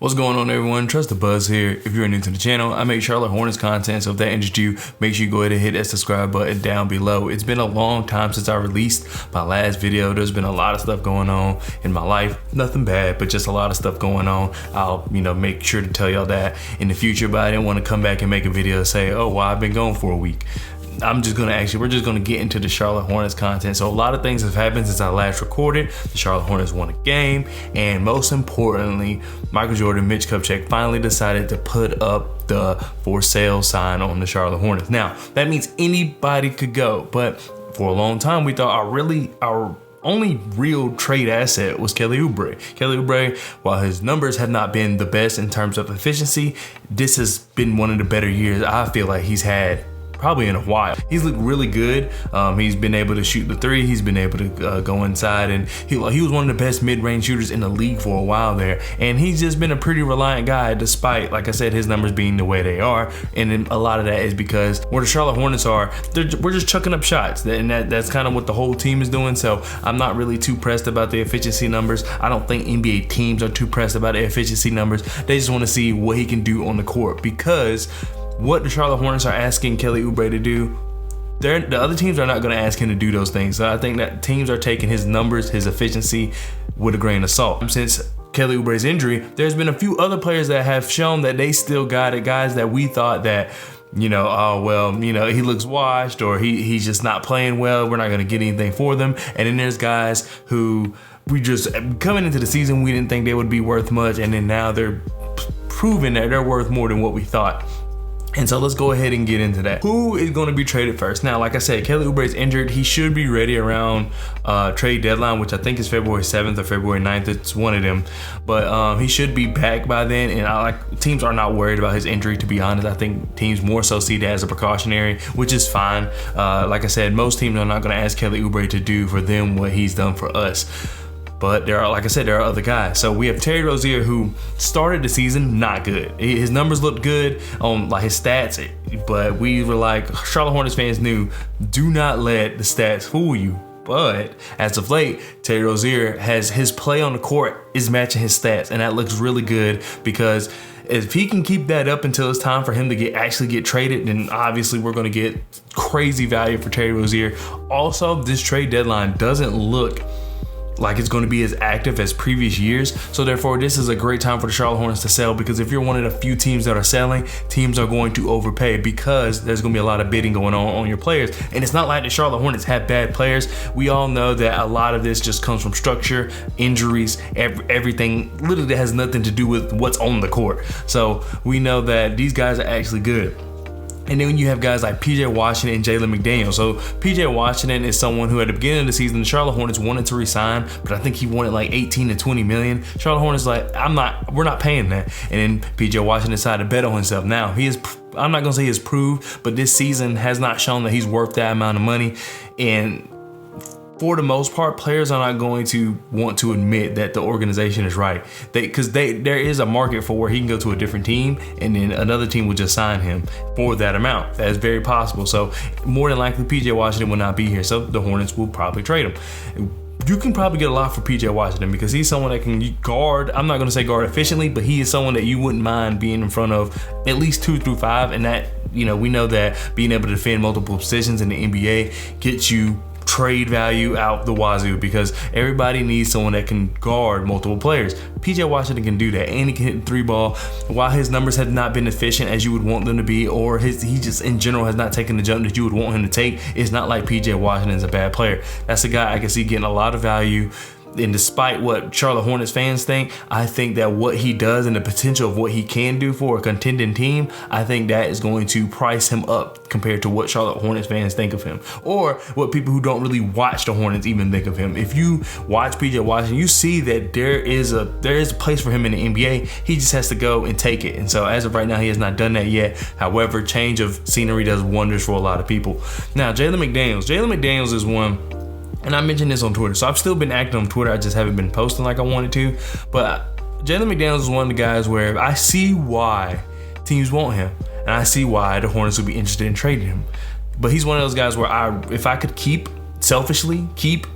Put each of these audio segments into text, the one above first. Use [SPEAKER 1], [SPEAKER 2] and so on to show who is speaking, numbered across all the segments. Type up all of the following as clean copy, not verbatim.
[SPEAKER 1] What's going on, everyone? Trust the Buzz here. If you're new to the channel, I make Charlotte Hornets content, so if that interests you, make sure you go ahead and hit that subscribe button down below. It's been a long time since I released my last video. There's been a lot of stuff going on in my life. Nothing bad, but just a lot of stuff going on. I'll, make sure to tell y'all that in the future, but I didn't want to come back and make a video and say, oh, well, I've been gone for a week. We're just gonna get into the Charlotte Hornets content. So a lot of things have happened since I last recorded. The Charlotte Hornets won a game, and most importantly, Michael Jordan, Mitch Kupchak finally decided to put up the for sale sign on the Charlotte Hornets. Now, that means anybody could go, but for a long time, we thought our only real trade asset was Kelly Oubre. Kelly Oubre, while his numbers have not been the best in terms of efficiency, this has been one of the better years I feel like he's had probably in a while. He's looked really good. He's been able to shoot the three. He's been able to go inside, and he was one of the best mid-range shooters in the league for a while there. And he's just been a pretty reliant guy, despite, like I said, his numbers being the way they are. And then a lot of that is because where the Charlotte Hornets are, we're just chucking up shots, and that's kind of what the whole team is doing. So I'm not really too pressed about the efficiency numbers. I don't think NBA teams are too pressed about the efficiency numbers. They just want to see what he can do on the court, because what the Charlotte Hornets are asking Kelly Oubre to do, the other teams are not going to ask him to do those things. So I think that teams are taking his numbers, his efficiency, with a grain of salt. Since Kelly Oubre's injury, there's been a few other players that have shown that they still got it, guys that we thought that, he looks washed, or he's just not playing well, we're not going to get anything for them. And then there's guys who we just, coming into the season, we didn't think they would be worth much, and then now they're proving that they're worth more than what we thought. And so let's go ahead and get into that. Who is going to be traded first? Now, like I said, Kelly Oubre is injured. He should be ready around trade deadline, which I think is February 7th or February 9th. It's one of them. But he should be back by then. And teams are not worried about his injury, to be honest. I think teams more so see that as a precautionary, which is fine. Like I said, most teams are not going to ask Kelly Oubre to do for them what he's done for us. But there are other guys. So we have Terry Rozier, who started the season not good. His numbers looked good on his stats, but we were like, Charlotte Hornets fans knew, do not let the stats fool you. But as of late, Terry Rozier his play on the court is matching his stats, and that looks really good, because if he can keep that up until it's time for him to actually get traded, then obviously we're going to get crazy value for Terry Rozier. Also, this trade deadline doesn't look like it's going to be as active as previous years. So therefore, this is a great time for the Charlotte Hornets to sell, because if you're one of the few teams that are selling, teams are going to overpay, because there's going to be a lot of bidding going on your players. And it's not like the Charlotte Hornets have bad players. We all know that a lot of this just comes from structure, injuries, everything literally that has nothing to do with what's on the court. So we know that these guys are actually good. And then when you have guys like PJ Washington and Jalen McDaniels. So PJ Washington is someone who at the beginning of the season, the Charlotte Hornets wanted to resign, but I think he wanted like 18 to 20 million. Charlotte Hornets like, we're not paying that. And then PJ Washington decided to bet on himself. Now I'm not gonna say he's proved, but this season has not shown that he's worth that amount of money. And for the most part, players are not going to want to admit that the organization is right. Because there is a market for where he can go to a different team, and then another team will just sign him for that amount. That is very possible. So more than likely, PJ Washington will not be here. So the Hornets will probably trade him. You can probably get a lot for PJ Washington, because he's someone that can guard. I'm not going to say guard efficiently, but he is someone that you wouldn't mind being in front of at least 2 through 5. And that, we know that being able to defend multiple positions in the NBA gets you trade value out the wazoo, because everybody needs someone that can guard multiple players. PJ Washington can do that, and he can hit the three ball. While his numbers have not been efficient as you would want them to be, or he just in general has not taken the jump that you would want him to take, it's not like PJ Washington is a bad player. That's a guy I can see getting a lot of value. And despite what Charlotte Hornets fans think, I think that what he does and the potential of what he can do for a contending team, I think that is going to price him up compared to what Charlotte Hornets fans think of him, or what people who don't really watch the Hornets even think of him. If you watch PJ Washington, you see that there is a place for him in the NBA. He just has to go and take it. And so as of right now, he has not done that yet. However, change of scenery does wonders for a lot of people. Now, Jalen McDaniels is one. And I mentioned this on Twitter, so I've still been active on Twitter. I just haven't been posting like I wanted to. But Jalen McDaniels is one of the guys where I see why teams want him, and I see why the Hornets would be interested in trading him. But he's one of those guys where if I could selfishly keep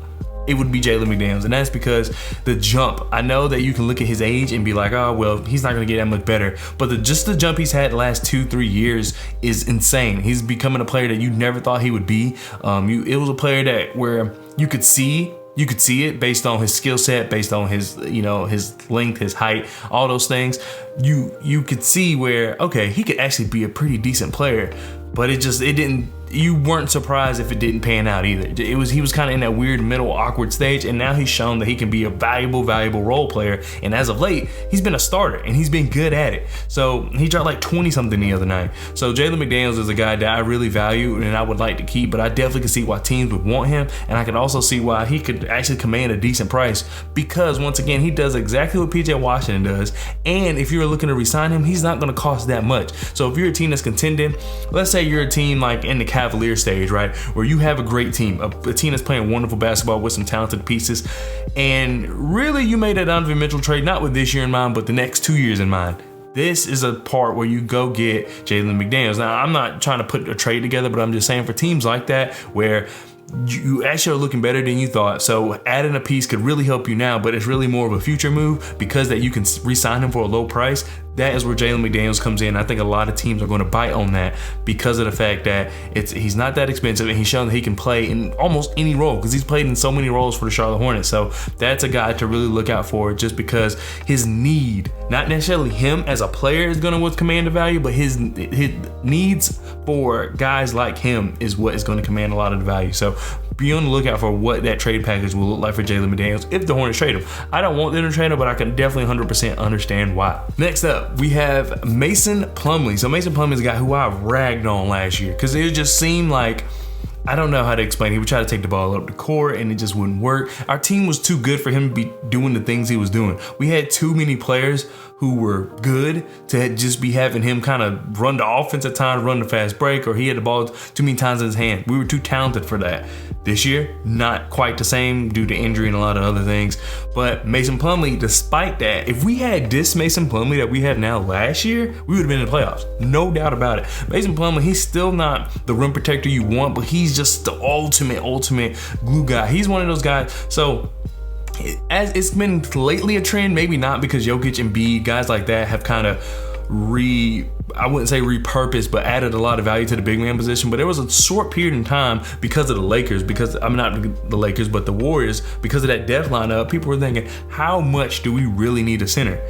[SPEAKER 1] it would be Jalen McDaniels. And that's because the jump, I know that you can look at his age and be like, oh, well, he's not going to get that much better. But just the jump he's had the last 2-3 years is insane. He's becoming a player that you never thought he would be. It was a player that where you could see it based on his skill set, based on his, his length, his height, all those things. You could see where, okay, he could actually be a pretty decent player, but it didn't. You weren't surprised if it didn't pan out either. He was kind of in that weird middle awkward stage, and now he's shown that he can be a valuable role player. And as of late, he's been a starter and he's been good at it. So he dropped like 20 something the other night. So Jalen McDaniels is a guy that I really value and I would like to keep, but I definitely can see why teams would want him, and I can also see why he could actually command a decent price, because once again, he does exactly what PJ Washington does. And if you're looking to re-sign him, he's not going to cost that much. So if you're a team that's contending, let's say you're a team like in the Cavalier stage, right, where you have a great team, a team that's playing wonderful basketball with some talented pieces, and really you made a Donovan Mitchell trade not with this year in mind, but the next 2 years in mind. This is a part where you go get Jalen McDaniels. Now, I'm not trying to put a trade together, but I'm just saying for teams like that where you actually are looking better than you thought, so adding a piece could really help you now, but it's really more of a future move because that you can re-sign him for a low price. That is where Jalen McDaniels comes in. I think a lot of teams are going to bite on that because of the fact that he's not that expensive, and he's shown that he can play in almost any role because he's played in so many roles for the Charlotte Hornets. So that's a guy to really look out for, just because his need, not necessarily him as a player is going to command the value, but his needs for guys like him is what is going to command a lot of the value. So be on the lookout for what that trade package will look like for Jalen McDaniels if the Hornets trade him. I don't want them to trade him, but I can definitely 100% understand why. Next up, we have Mason Plumlee. So Mason Plumlee is a guy who I ragged on last year because it just seemed like, I don't know how to explain it. He would try to take the ball up the court and it just wouldn't work. Our team was too good for him to be doing the things he was doing. We had too many players who were good to just be having him kind of run the offense at times, run the fast break, or he had the ball too many times in his hand. We were too talented for that. This year, not quite the same due to injury and a lot of other things. But Mason Plumlee, despite that, if we had this Mason Plumlee that we have now last year, we would have been in the playoffs. No doubt about it. Mason Plumlee, he's still not the rim protector you want, but he's just the ultimate glue guy. He's one of those guys. So as it's been lately a trend, maybe not, because Jokic and Embiid, guys like that, have kind of I wouldn't say repurposed, but added a lot of value to the big man position. But there was a short period in time because of the Lakers, not the Lakers, but the Warriors, because of that depth lineup, people were thinking, how much do we really need a center?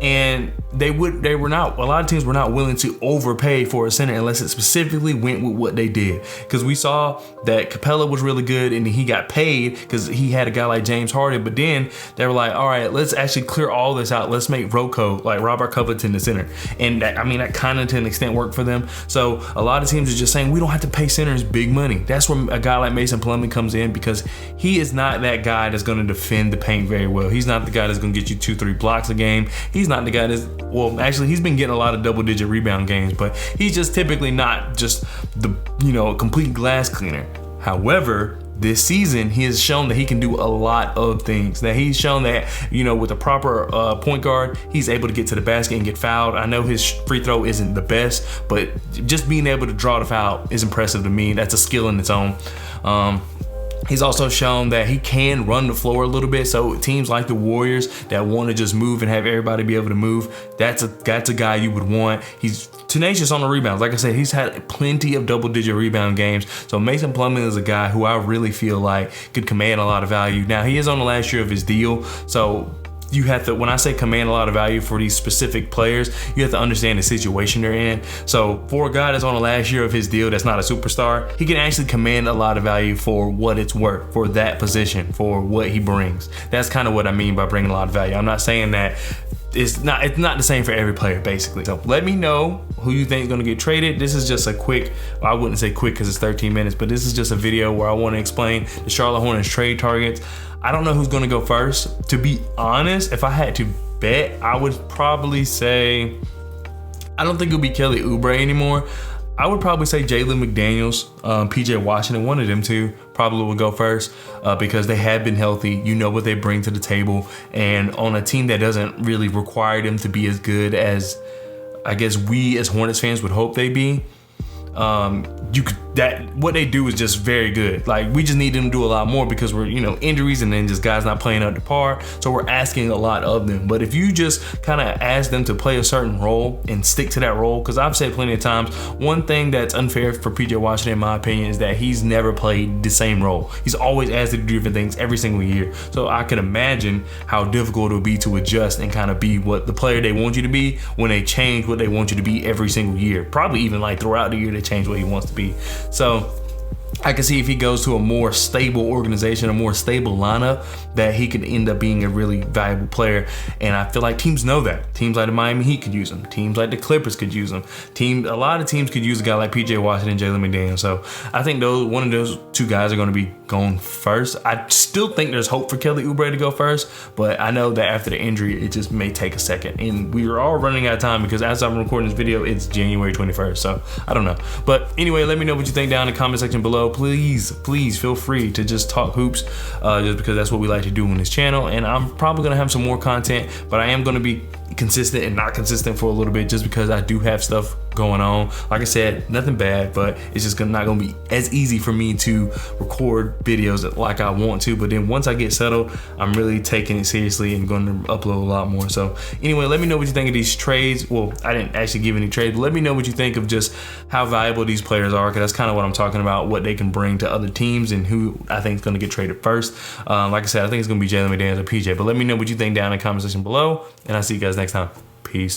[SPEAKER 1] And a lot of teams were not willing to overpay for a center unless it specifically went with what they did. Because we saw that Capella was really good and he got paid because he had a guy like James Harden, but then they were like, all right, let's actually clear all this out. Let's make Rocco, like Robert Covington, the center. And that kind of to an extent worked for them. So a lot of teams are just saying we don't have to pay centers big money. That's where a guy like Mason Plumlee comes in, because he is not that guy that's going to defend the paint very well. He's not the guy that's going to get you 2-3 blocks a game. He's not the guy actually he's been getting a lot of double-digit rebound games, but he's just typically not just the complete glass cleaner. However, this season, he has shown that he can do a lot of things. That he's shown that, with a proper point guard, he's able to get to the basket and get fouled. I know his free throw isn't the best, but just being able to draw the foul is impressive to me. That's a skill in its own. He's also shown that he can run the floor a little bit. So teams like the Warriors that want to just move and have everybody be able to move, that's a guy you would want. He's tenacious on the rebounds. Like I said, he's had plenty of double-digit rebound games. So Mason Plumlee is a guy who I really feel like could command a lot of value. Now, he is on the last year of his deal, so you have to, when I say command a lot of value for these specific players, you have to understand the situation they're in. So for a guy that's on the last year of his deal that's not a superstar, he can actually command a lot of value for what it's worth, for that position, for what he brings. That's kind of what I mean by bringing a lot of value. I'm not saying that it's not the same for every player, basically. So let me know who you think is going to get traded. This is just a quick, well, I wouldn't say quick because it's 13 minutes, but this is just a video where I want to explain the Charlotte Hornets trade targets. I don't know who's going to go first. To be honest, if I had to bet, I would probably say, I don't think it'll be Kelly Oubre anymore. I would probably say Jalen McDaniels, PJ Washington, one of them two probably will go first because they have been healthy. You know what they bring to the table. And on a team that doesn't really require them to be as good as I guess we as Hornets fans would hope they be, what they do is just very good. Like, we just need them to do a lot more because we're, injuries and then just guys not playing up to par. So we're asking a lot of them. But if you just kind of ask them to play a certain role and stick to that role, because I've said plenty of times, one thing that's unfair for PJ Washington, in my opinion, is that he's never played the same role. He's always asked to do different things every single year. So I could imagine how difficult it would be to adjust and kind of be what the player they want you to be when they change what they want you to be every single year. Probably even like throughout the year they change what he wants to be. So I can see if he goes to a more stable organization, a more stable lineup, that he could end up being a really valuable player. And I feel like teams know that. Teams like the Miami Heat could use him. Teams like the Clippers could use him. A lot of teams could use a guy like PJ Washington, Jalen McDaniels. So I think one of those two guys are going to be going first. I still think there's hope for Kelly Oubre to go first, but I know that after the injury, it just may take a second. And we are all running out of time because as I'm recording this video, it's January 21st. So I don't know. But anyway, let me know what you think down in the comment section below. Please feel free to just talk hoops, just because that's what we like to do on this channel. And I'm probably gonna have some more content, but I am gonna be consistent and not consistent for a little bit just because I do have stuff going on. Like I said, nothing bad, but it's just not gonna be as easy for me to record videos like I want to. But then once I get settled, I'm really taking it seriously and going to upload a lot more. So anyway, let me know what you think of these trades. Well, I didn't actually give any trades, but let me know what you think of just how valuable these players are, because that's kind of what I'm talking about, what they can bring to other teams and who I think is going to get traded first. Like I said, I think it's going to be Jalen McDaniels or PJ, but let me know what you think down in the comment section below, and I'll see you guys next time. Peace.